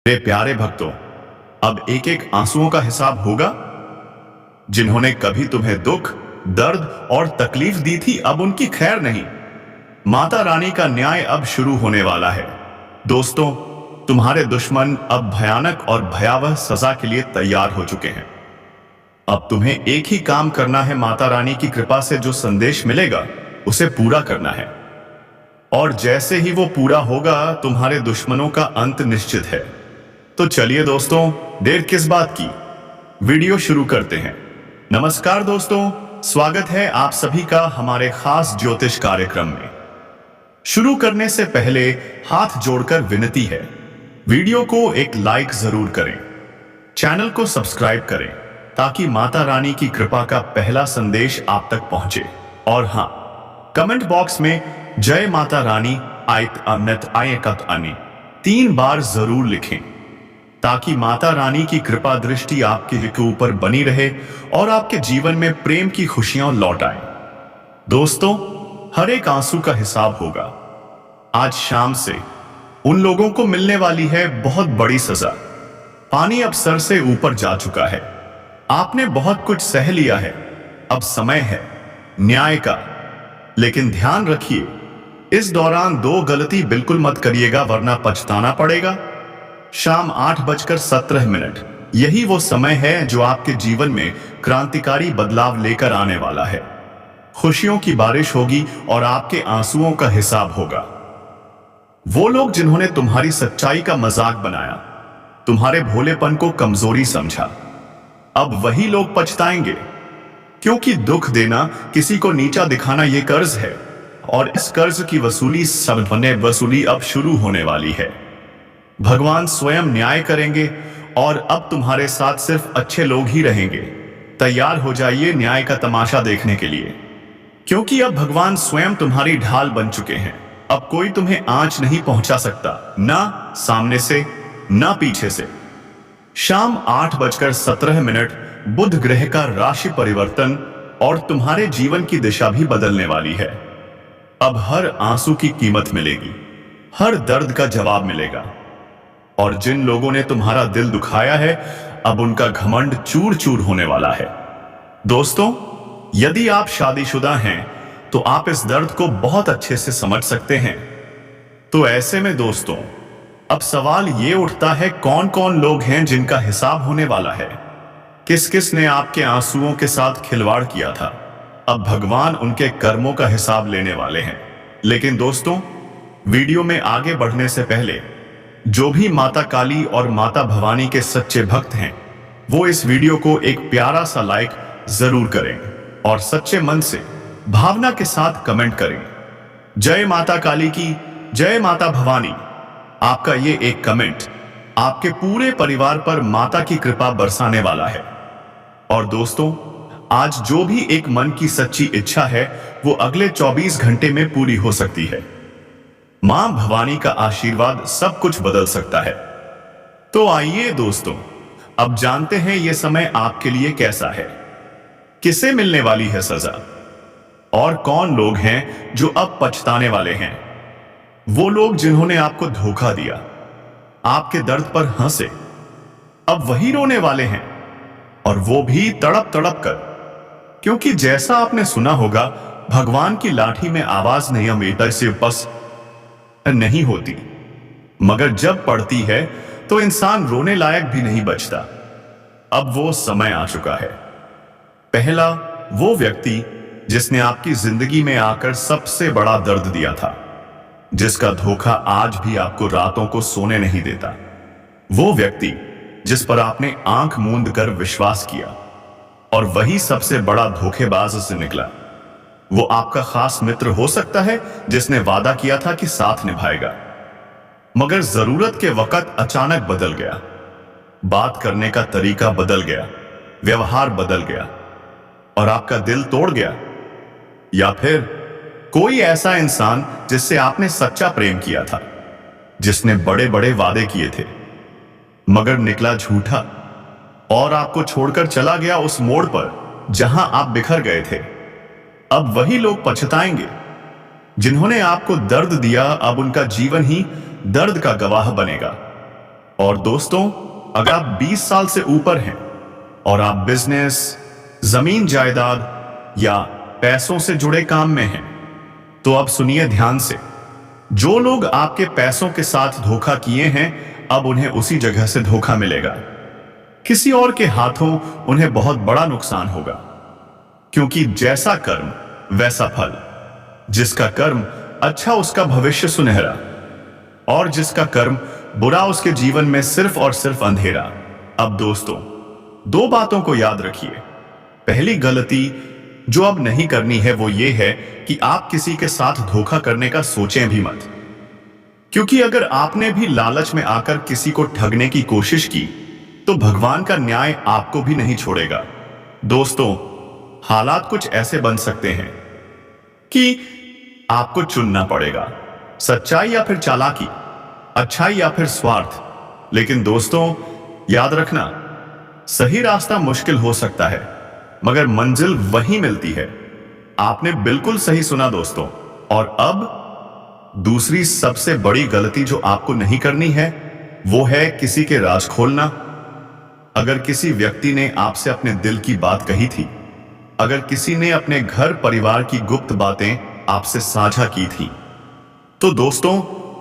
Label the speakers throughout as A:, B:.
A: मेरे प्यारे भक्तों, अब एक एक आंसुओं का हिसाब होगा। जिन्होंने कभी तुम्हें दुख, दर्द और तकलीफ दी थी, अब उनकी खैर नहीं। माता रानी का न्याय अब शुरू होने वाला है। दोस्तों, तुम्हारे दुश्मन अब भयानक और भयावह सजा के लिए तैयार हो चुके हैं। अब तुम्हें एक ही काम करना है, माता रानी की कृपा से जो संदेश मिलेगा उसे पूरा करना है। और जैसे ही वो पूरा होगा, तुम्हारे दुश्मनों का अंत निश्चित है। तो चलिए दोस्तों, देर किस बात की, वीडियो शुरू करते हैं। नमस्कार दोस्तों, स्वागत है आप सभी का हमारे खास ज्योतिष कार्यक्रम में। शुरू करने से पहले हाथ जोड़कर विनती है, वीडियो को एक लाइक जरूर करें, चैनल को सब्सक्राइब करें ताकि माता रानी की कृपा का पहला संदेश आप तक पहुंचे। और हां, कमेंट बॉक्स में जय माता रानी आयत अमृत आयकत अने 3 बार जरूर लिखें ताकि माता रानी की कृपा दृष्टि आपके ऊपर बनी रहे और आपके जीवन में प्रेम की खुशियां लौट आए। दोस्तों, हर एक आंसू का हिसाब होगा। आज शाम से उन लोगों को मिलने वाली है बहुत बड़ी सजा। पानी अब सर से ऊपर जा चुका है। आपने बहुत कुछ सह लिया है, अब समय है न्याय का। लेकिन ध्यान रखिए, इस दौरान 2 गलती बिल्कुल मत करिएगा, वरना पछताना पड़ेगा। शाम 8:17 यही वो समय है जो आपके जीवन में क्रांतिकारी बदलाव लेकर आने वाला है। खुशियों की बारिश होगी और आपके आंसुओं का हिसाब होगा। वो लोग जिन्होंने तुम्हारी सच्चाई का मजाक बनाया, तुम्हारे भोलेपन को कमजोरी समझा, अब वही लोग पछताएंगे। क्योंकि दुख देना, किसी को नीचा दिखाना, ये कर्ज है और इस कर्ज की वसूली अब शुरू होने वाली है। भगवान स्वयं न्याय करेंगे और अब तुम्हारे साथ सिर्फ अच्छे लोग ही रहेंगे। तैयार हो जाइए न्याय का तमाशा देखने के लिए, क्योंकि अब भगवान स्वयं तुम्हारी ढाल बन चुके हैं। अब कोई तुम्हें आंच नहीं पहुंचा सकता, ना सामने से ना पीछे से। शाम 8:17 बुध ग्रह का राशि परिवर्तन और तुम्हारे जीवन की दिशा भी बदलने वाली है। अब हर आंसू की कीमत मिलेगी, हर दर्द का जवाब मिलेगा। और जिन लोगों ने तुम्हारा दिल दुखाया है, अब उनका घमंड चूर चूर होने वाला है। दोस्तों, यदि आप शादीशुदा हैं तो आप इस दर्द को बहुत अच्छे से समझ सकते हैं। तो ऐसे में दोस्तों, अब सवाल ये उठता है, कौन कौन लोग हैं जिनका हिसाब होने वाला है? किस किस ने आपके आंसुओं के साथ खिलवाड़ किया था? अब भगवान उनके कर्मों का हिसाब लेने वाले हैं। लेकिन दोस्तों, वीडियो में आगे बढ़ने से पहले जो भी माता काली और माता भवानी के सच्चे भक्त हैं, वो इस वीडियो को एक प्यारा सा लाइक जरूर करें और सच्चे मन से भावना के साथ कमेंट करें, जय माता काली की, जय माता भवानी। आपका ये एक कमेंट आपके पूरे परिवार पर माता की कृपा बरसाने वाला है। और दोस्तों, आज जो भी एक मन की सच्ची इच्छा है, वो अगले 24 घंटे में पूरी हो सकती है। मां भवानी का आशीर्वाद सब कुछ बदल सकता है। तो आइए दोस्तों, अब जानते हैं ये समय आपके लिए कैसा है, किसे मिलने वाली है सजा, और कौन लोग हैं जो अब पछताने वाले हैं। वो लोग जिन्होंने आपको धोखा दिया, आपके दर्द पर हंसे, अब वही रोने वाले हैं, और वो भी तड़प तड़प कर। क्योंकि जैसा आपने सुना होगा, भगवान की लाठी में आवाज नहीं हमेशा से बस नहीं होती, मगर जब पड़ती है तो इंसान रोने लायक भी नहीं बचता। अब वो समय आ चुका है। पहला वो व्यक्ति जिसने आपकी जिंदगी में आकर सबसे बड़ा दर्द दिया था, जिसका धोखा आज भी आपको रातों को सोने नहीं देता। वो व्यक्ति जिस पर आपने आंख मूंद कर विश्वास किया, और वही सबसे बड़ा धोखेबाज से निकला। वो आपका खास मित्र हो सकता है जिसने वादा किया था कि साथ निभाएगा, मगर जरूरत के वक्त अचानक बदल गया। बात करने का तरीका बदल गया, व्यवहार बदल गया और आपका दिल तोड़ गया। या फिर कोई ऐसा इंसान जिससे आपने सच्चा प्रेम किया था, जिसने बड़े बड़े वादे किए थे, मगर निकला झूठा और आपको छोड़कर चला गया उस मोड़ पर जहां आप बिखर गए थे। अब वही लोग पछताएंगे जिन्होंने आपको दर्द दिया। अब उनका जीवन ही दर्द का गवाह बनेगा। और दोस्तों, अगर आप 20 साल से ऊपर हैं और आप बिजनेस, जमीन जायदाद या पैसों से जुड़े काम में हैं, तो अब सुनिए ध्यान से। जो लोग आपके पैसों के साथ धोखा किए हैं, अब उन्हें उसी जगह से धोखा मिलेगा। किसी और के हाथों उन्हें बहुत बड़ा नुकसान होगा, क्योंकि जैसा कर्म वैसा फल। जिसका कर्म अच्छा उसका भविष्य सुनहरा, और जिसका कर्म बुरा उसके जीवन में सिर्फ और सिर्फ अंधेरा। अब दोस्तों, दो बातों को याद रखिए। पहली गलती जो अब नहीं करनी है वो ये है कि आप किसी के साथ धोखा करने का सोचें भी मत, क्योंकि अगर आपने भी लालच में आकर किसी को ठगने की कोशिश की तो भगवान का न्याय आपको भी नहीं छोड़ेगा। दोस्तों, हालात कुछ ऐसे बन सकते हैं कि आपको चुनना पड़ेगा, सच्चाई या फिर चालाकी, अच्छाई या फिर स्वार्थ। लेकिन दोस्तों, याद रखना, सही रास्ता मुश्किल हो सकता है, मगर मंजिल वहीं मिलती है। आपने बिल्कुल सही सुना दोस्तों। और अब दूसरी सबसे बड़ी गलती जो आपको नहीं करनी है वो है किसी के राज खोलना। अगर किसी व्यक्ति ने आपसे अपने दिल की बात कही थी, अगर किसी ने अपने घर परिवार की गुप्त बातें आपसे साझा की थी, तो दोस्तों,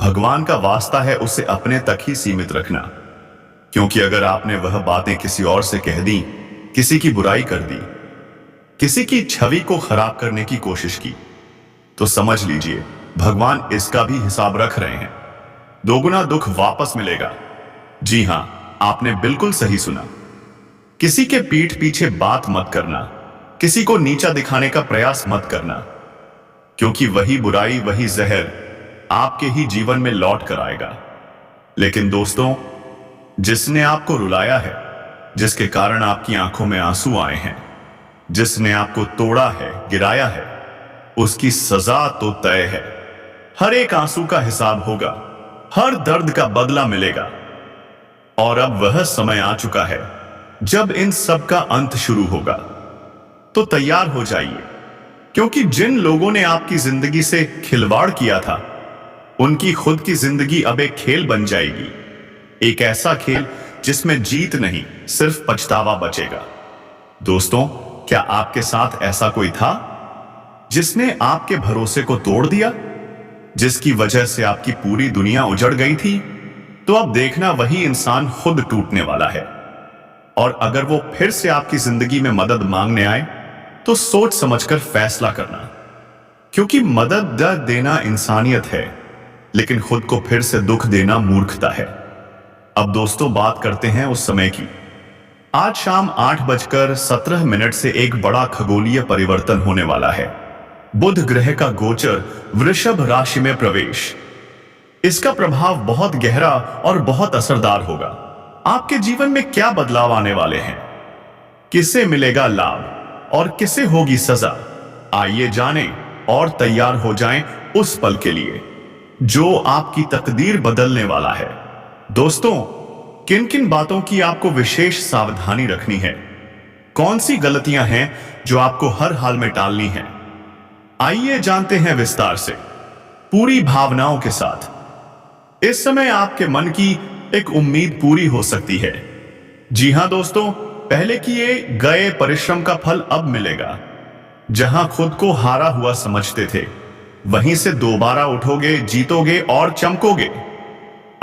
A: भगवान का वास्ता है उसे अपने तक ही सीमित रखना। क्योंकि अगर आपने वह बातें किसी और से कह दी, किसी की बुराई कर दी, किसी की छवि को खराब करने की कोशिश की, तो समझ लीजिए भगवान इसका भी हिसाब रख रहे हैं। दोगुना दुख वापस मिलेगा। जी हां, आपने बिल्कुल सही सुना। किसी के पीठ पीछे बात मत करना, किसी को नीचा दिखाने का प्रयास मत करना, क्योंकि वही बुराई, वही जहर आपके ही जीवन में लौट कर आएगा। लेकिन दोस्तों, जिसने आपको रुलाया है, जिसके कारण आपकी आंखों में आंसू आए हैं, जिसने आपको तोड़ा है, गिराया है, उसकी सजा तो तय है। हर एक आंसू का हिसाब होगा, हर दर्द का बदला मिलेगा। और अब वह समय आ चुका है जब इन सब का अंत शुरू होगा। तो तैयार हो जाइए, क्योंकि जिन लोगों ने आपकी जिंदगी से खिलवाड़ किया था, उनकी खुद की जिंदगी अब एक खेल बन जाएगी। एक ऐसा खेल जिसमें जीत नहीं, सिर्फ पछतावा बचेगा। दोस्तों, क्या आपके साथ ऐसा कोई था जिसने आपके भरोसे को तोड़ दिया, जिसकी वजह से आपकी पूरी दुनिया उजड़ गई थी? तो अब देखना, वही इंसान खुद टूटने वाला है। और अगर वो फिर से आपकी जिंदगी में मदद मांगने आए, तो सोच समझकर फैसला करना, क्योंकि मदद देना इंसानियत है, लेकिन खुद को फिर से दुख देना मूर्खता है। अब दोस्तों, बात करते हैं उस समय की। आज शाम 8:17 से एक बड़ा खगोलीय परिवर्तन होने वाला है। बुध ग्रह का गोचर वृषभ राशि में प्रवेश। इसका प्रभाव बहुत गहरा और बहुत असरदार होगा। आपके जीवन में क्या बदलाव आने वाले हैं, किसे मिलेगा लाभ और किसे होगी सजा, आइए जानें और तैयार हो जाएं उस पल के लिए जो आपकी तकदीर बदलने वाला है। दोस्तों, किन किन बातों की आपको विशेष सावधानी रखनी है, कौन सी गलतियां हैं जो आपको हर हाल में टालनी है, आइए जानते हैं विस्तार से, पूरी भावनाओं के साथ। इस समय आपके मन की एक उम्मीद पूरी हो सकती है। जी हां दोस्तों, पहले किए गए परिश्रम का फल अब मिलेगा। जहां खुद को हारा हुआ समझते थे, वहीं से दोबारा उठोगे, जीतोगे और चमकोगे।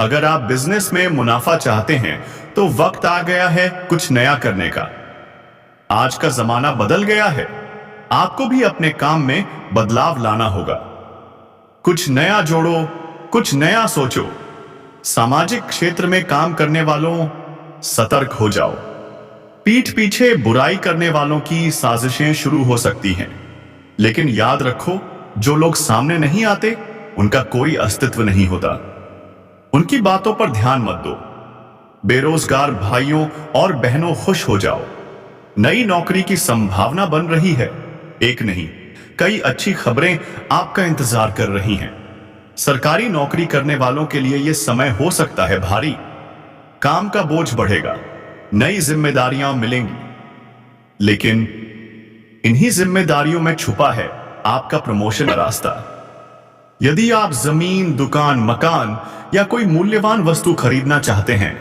A: अगर आप बिजनेस में मुनाफा चाहते हैं, तो वक्त आ गया है कुछ नया करने का। आज का जमाना बदल गया है, आपको भी अपने काम में बदलाव लाना होगा। कुछ नया जोड़ो, कुछ नया सोचो। सामाजिक क्षेत्र में काम करने वालों, सतर्क हो जाओ। पीठ पीछे बुराई करने वालों की साजिशें शुरू हो सकती हैं, लेकिन याद रखो, जो लोग सामने नहीं आते, उनका कोई अस्तित्व नहीं होता। उनकी बातों पर ध्यान मत दो। बेरोजगार भाइयों और बहनों, खुश हो जाओ। नई नौकरी की संभावना बन रही है। एक नहीं, कई अच्छी खबरें आपका इंतजार कर रही हैं। सरकारी नौकरी करने वालों के लिए यह समय हो सकता है भारी। काम का बोझ बढ़ेगा, नई जिम्मेदारियां मिलेंगी, लेकिन इन्हीं जिम्मेदारियों में छुपा है आपका प्रमोशन का रास्ता। यदि आप जमीन, दुकान, मकान या कोई मूल्यवान वस्तु खरीदना चाहते हैं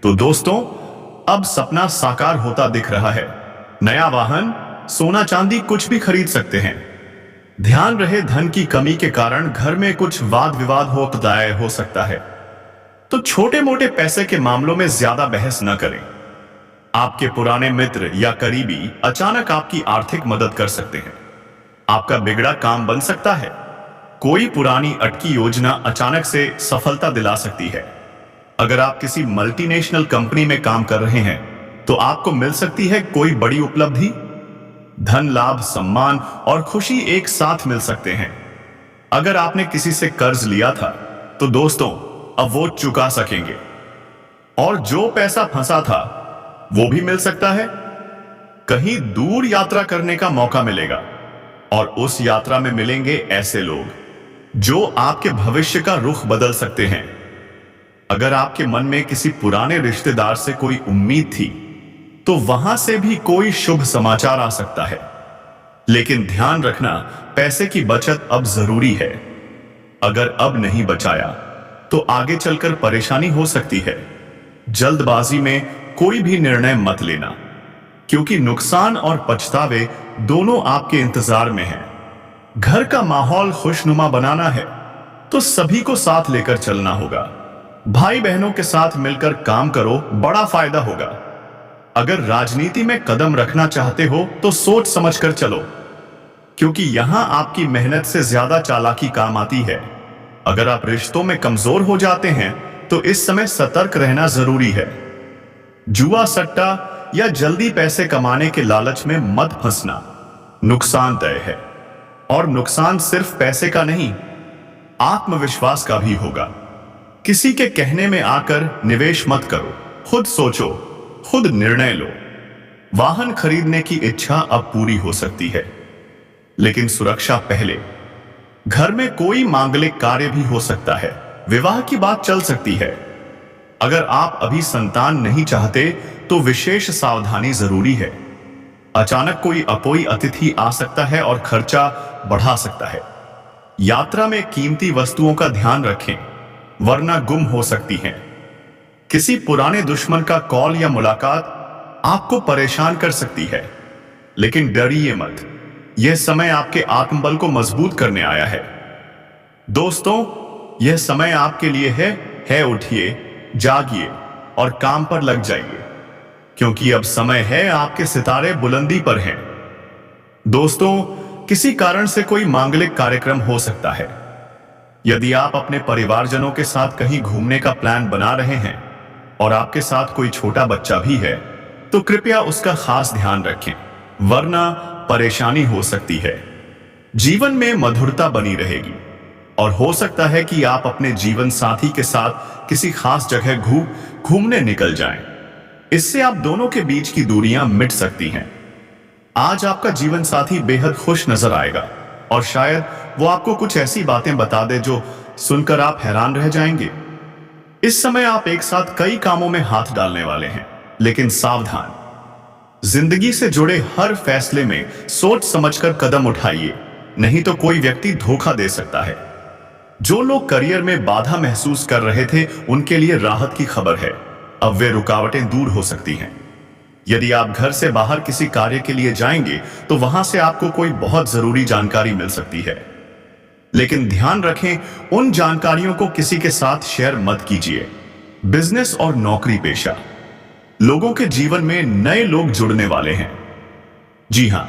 A: तो दोस्तों अब सपना साकार होता दिख रहा है। नया वाहन, सोना चांदी कुछ भी खरीद सकते हैं। ध्यान रहे, धन की कमी के कारण घर में कुछ वाद विवाद हो सकता है, तो छोटे मोटे पैसे के मामलों में ज्यादा बहस न करें। आपके पुराने मित्र या करीबी अचानक आपकी आर्थिक मदद कर सकते हैं। आपका बिगड़ा काम बन सकता है। कोई पुरानी अटकी योजना अचानक से सफलता दिला सकती है। अगर आप किसी मल्टीनेशनल कंपनी में काम कर रहे हैं तो आपको मिल सकती है कोई बड़ी उपलब्धि। धन लाभ, सम्मान और खुशी एक साथ मिल सकते हैं। अगर आपने किसी से कर्ज लिया था तो दोस्तों अब वो चुका सकेंगे, और जो पैसा फंसा था वो भी मिल सकता है। कहीं दूर यात्रा करने का मौका मिलेगा, और उस यात्रा में मिलेंगे ऐसे लोग जो आपके भविष्य का रुख बदल सकते हैं। अगर आपके मन में किसी पुराने रिश्तेदार से कोई उम्मीद थी तो वहां से भी कोई शुभ समाचार आ सकता है। लेकिन ध्यान रखना, पैसे की बचत अब जरूरी है। अगर अब नहीं बचाया तो आगे चलकर परेशानी हो सकती है। जल्दबाजी में कोई भी निर्णय मत लेना, क्योंकि नुकसान और पछतावे दोनों आपके इंतजार में हैं। घर का माहौल खुशनुमा बनाना है तो सभी को साथ लेकर चलना होगा। भाई बहनों के साथ मिलकर काम करो, बड़ा फायदा होगा। अगर राजनीति में कदम रखना चाहते हो तो सोच समझकर चलो, क्योंकि यहां आपकी मेहनत से ज्यादा चालाकी काम आती है। अगर आप रिश्तों में कमजोर हो जाते हैं तो इस समय सतर्क रहना जरूरी है। जुआ, सट्टा या जल्दी पैसे कमाने के लालच में मत फंसना, नुकसानदेह है। और नुकसान सिर्फ पैसे का नहीं, आत्मविश्वास का भी होगा। किसी के कहने में आकर निवेश मत करो, खुद सोचो, खुद निर्णय लो। वाहन खरीदने की इच्छा अब पूरी हो सकती है, लेकिन सुरक्षा पहले। घर में कोई मांगलिक कार्य भी हो सकता है, विवाह की बात चल सकती है। अगर आप अभी संतान नहीं चाहते तो विशेष सावधानी जरूरी है। अचानक कोई अपोई अतिथि आ सकता है और खर्चा बढ़ा सकता है। यात्रा में कीमती वस्तुओं का ध्यान रखें, वरना गुम हो सकती हैं। किसी पुराने दुश्मन का कॉल या मुलाकात आपको परेशान कर सकती है, लेकिन डरिए मत। यह समय आपके आत्मबल को मजबूत करने आया है। दोस्तों, यह समय आपके लिए है उठिए, जागिए और काम पर लग जाइए, क्योंकि अब समय है, आपके सितारे बुलंदी पर हैं। दोस्तों, किसी कारण से कोई मांगलिक कार्यक्रम हो सकता है। यदि आप अपने परिवारजनों के साथ कहीं घूमने का प्लान बना रहे हैं और आपके साथ कोई छोटा बच्चा भी है, तो कृपया उसका खास ध्यान रखें, वरना परेशानी हो सकती है। जीवन में मधुरता बनी रहेगी, और हो सकता है कि आप अपने जीवन साथी के साथ किसी खास जगह घूमने निकल जाएं। इससे आप दोनों के बीच की दूरियां मिट सकती हैं। आज आपका जीवन साथी बेहद खुश नजर आएगा, और शायद वो आपको कुछ ऐसी बातें बता दे जो सुनकर आप हैरान रह जाएंगे। इस समय आप एक साथ कई कामों में हाथ डालने वाले हैं, लेकिन सावधान, जिंदगी से जुड़े हर फैसले में सोच समझकर कदम उठाइए, नहीं तो कोई व्यक्ति धोखा दे सकता है। जो लोग करियर में बाधा महसूस कर रहे थे, उनके लिए राहत की खबर है। अब वे रुकावटें दूर हो सकती हैं। यदि आप घर से बाहर किसी कार्य के लिए जाएंगे तो वहां से आपको कोई बहुत जरूरी जानकारी मिल सकती है, लेकिन ध्यान रखें, उन जानकारियों को किसी के साथ शेयर मत कीजिए। बिजनेस और नौकरी पेशा लोगों के जीवन में नए लोग जुड़ने वाले हैं। जी हां,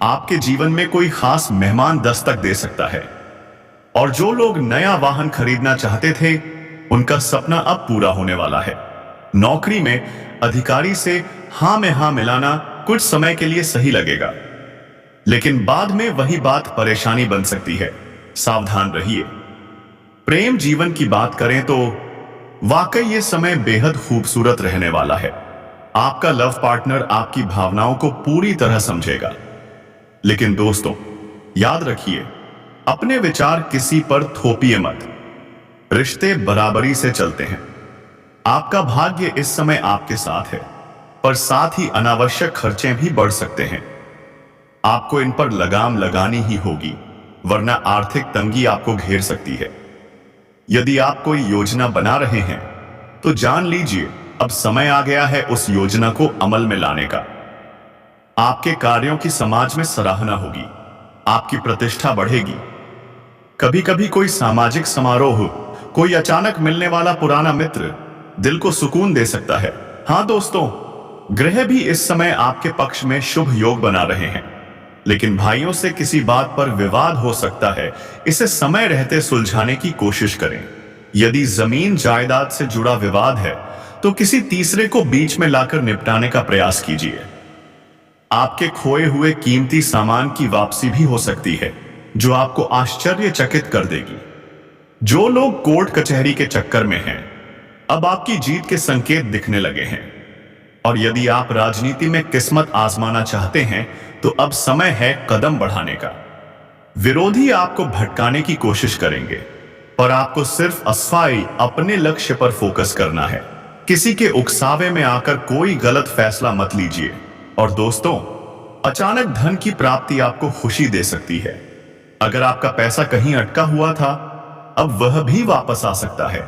A: आपके जीवन में कोई खास मेहमान दस्तक दे सकता है, और जो लोग नया वाहन खरीदना चाहते थे, उनका सपना अब पूरा होने वाला है। नौकरी में अधिकारी से हां में हां मिलाना कुछ समय के लिए सही लगेगा, लेकिन बाद में वही बात परेशानी बन सकती है। सावधान रहिए। प्रेम जीवन की बात करें तो वाकई ये समय बेहद खूबसूरत रहने वाला है। आपका लव पार्टनर आपकी भावनाओं को पूरी तरह समझेगा। लेकिन दोस्तों, याद रखिए, अपने विचार किसी पर थोपिए मत। रिश्ते बराबरी से चलते हैं। आपका भाग्य इस समय आपके साथ है, पर साथ ही अनावश्यक खर्चे भी बढ़ सकते हैं। आपको इन पर लगाम लगानी ही होगी, वरना आर्थिक तंगी आपको घेर सकती है। यदि आप कोई योजना बना रहे हैं तो जान लीजिए अब समय आ गया है उस योजना को अमल में लाने का। आपके कार्यों की समाज में सराहना होगी, आपकी प्रतिष्ठा बढ़ेगी। कभी कभी कोई सामाजिक समारोह, कोई अचानक मिलने वाला पुराना मित्र दिल को सुकून दे सकता है। हाँ दोस्तों, ग्रह भी इस समय आपके पक्ष में शुभ योग बना रहे हैं, लेकिन भाइयों से किसी बात पर विवाद हो सकता है। इसे समय रहते सुलझाने की कोशिश करें। यदि जमीन जायदाद से जुड़ा विवाद है तो किसी तीसरे को बीच में लाकर निपटाने का प्रयास कीजिए। आपके खोए हुए कीमती सामान की वापसी भी हो सकती है, जो आपको आश्चर्यचकित कर देगी। जो लोग कोर्ट कचहरी के चक्कर में हैं, अब आपकी जीत के संकेत दिखने लगे हैं। और यदि आप राजनीति में किस्मत आजमाना चाहते हैं तो अब समय है कदम बढ़ाने का। विरोधी आपको भटकाने की कोशिश करेंगे, पर आपको सिर्फ असफाई अपने लक्ष्य पर फोकस करना है। किसी के उकसावे में आकर कोई गलत फैसला मत लीजिए। और दोस्तों, अचानक धन की प्राप्ति आपको खुशी दे सकती है। अगर आपका पैसा कहीं अटका हुआ था, अब वह भी वापस आ सकता है।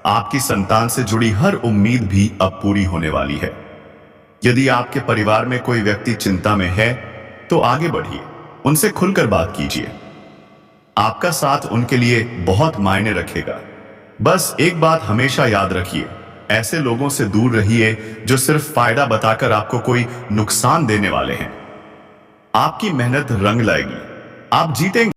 A: आपकी संतान से जुड़ी हर उम्मीद भी अब पूरी होने वाली है। यदि आपके परिवार में कोई व्यक्ति चिंता में है तो आगे बढ़िए, उनसे खुलकर बात कीजिए। आपका साथ उनके लिए बहुत मायने रखेगा। बस एक बात हमेशा याद रखिए, ऐसे लोगों से दूर रहिए जो सिर्फ फायदा बताकर आपको कोई नुकसान देने वाले हैं। आपकी मेहनत रंग लाएगी, आप जीतेंगे।